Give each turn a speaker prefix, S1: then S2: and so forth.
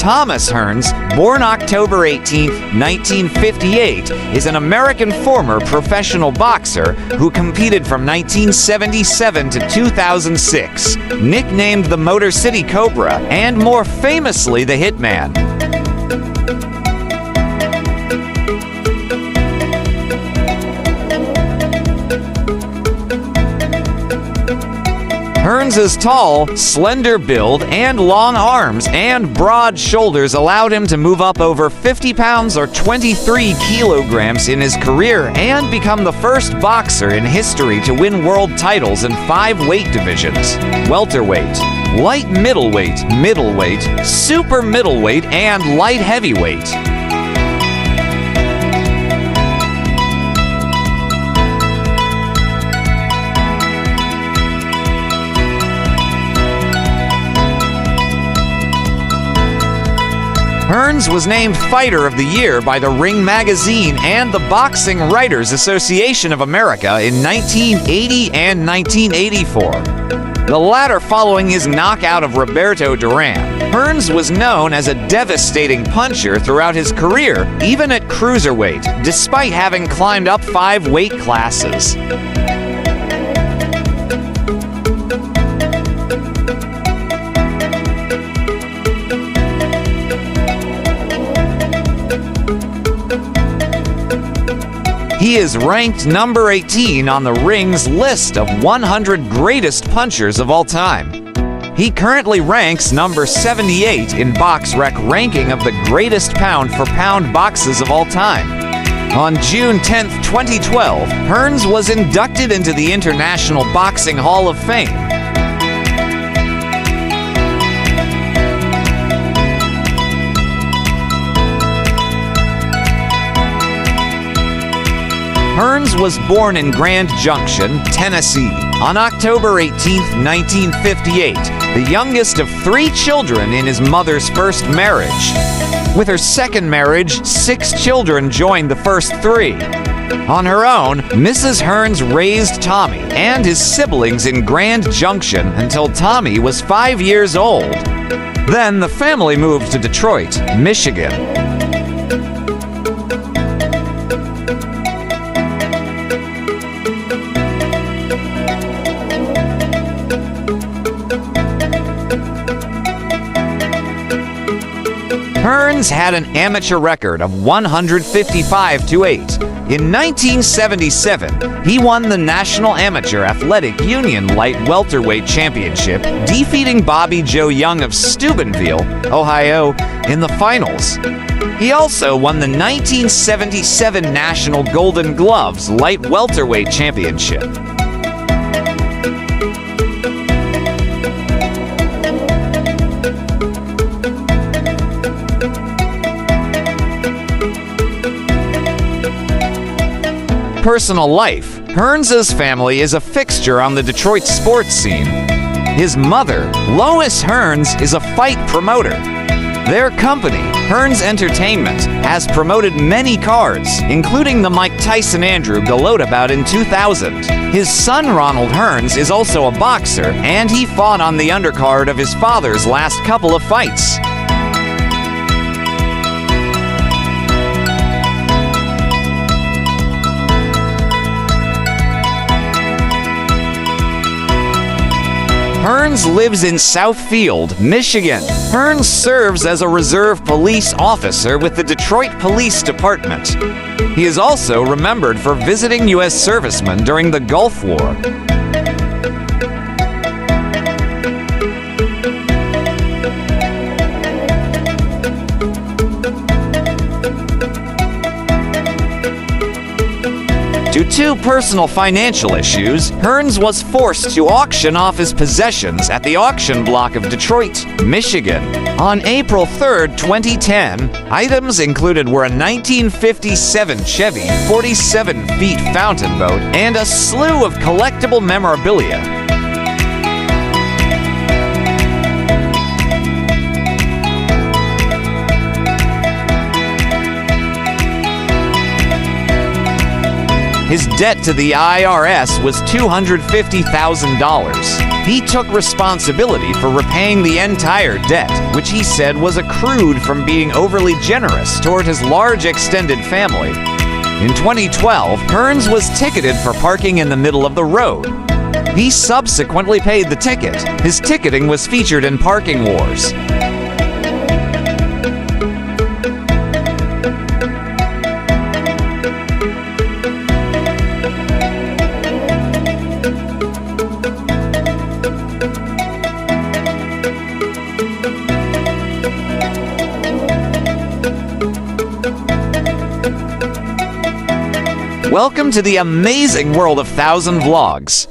S1: Thomas Hearns, born October 18, 1958, is an American former professional boxer who competed from 1977 to 2006, nicknamed the Motor City Cobra, and more famously the Hitman. Hearns' tall, slender build and long arms and broad shoulders allowed him to move up over 50 pounds or 23 kilograms in his career and become the first boxer in history to win world titles in 5 weight divisions: welterweight, light middleweight, middleweight, super middleweight, and light heavyweight. Hearns was named Fighter of the Year by the Ring Magazine and the Boxing Writers Association of America in 1980 and 1984. The latter following his knockout of Roberto Duran. Hearns was known as a devastating puncher throughout his career, even at cruiserweight, despite having climbed up 5 weight classes. He is ranked number 18 on the Ring's list of 100 greatest punchers of all time. He currently ranks number 78 in BoxRec ranking of the greatest pound-for-pound boxes of all time. On June 10, 2012, Hearns was inducted into the International Boxing Hall of Fame. Hearns was born in Grand Junction, Tennessee, on October 18, 1958, the youngest of 3 children in his mother's first marriage. With her second marriage, 6 children joined the first 3. On her own, Mrs. Hearns raised Tommy and his siblings in Grand Junction until Tommy was 5 years old. Then the family moved to Detroit, Michigan. Hearns had an amateur record of 155-8. In 1977, he won the National Amateur Athletic Union Light Welterweight Championship, defeating Bobby Joe Young of Steubenville, Ohio, in the finals. He also won the 1977 National Golden Gloves Light Welterweight Championship. Personal life. Hearns' family is a fixture on the Detroit sports scene. His mother, Lois Hearns, is a fight promoter. Their company, Hearns Entertainment, has promoted many cards, including the Mike Tyson Andrew Galota bout in 2000. His son, Ronald Hearns, is also a boxer, and he fought on the undercard of his father's last couple of fights. Hearns lives in Southfield, Michigan. Hearns serves as a reserve police officer with the Detroit Police Department. He is also remembered for visiting U.S. servicemen during the Gulf War. Due to personal financial issues, Hearns was forced to auction off his possessions at the auction block of Detroit, Michigan. On April 3, 2010, items included were a 1957 Chevy 47-feet fountain boat and a slew of collectible memorabilia. His debt to the IRS was $250,000. He took responsibility for repaying the entire debt, which he said was accrued from being overly generous toward his large extended family. In 2012, Hearns was ticketed for parking in the middle of the road. He subsequently paid the ticket. His ticketing was featured in Parking Wars. Welcome to the amazing world of 1000 Vlogs.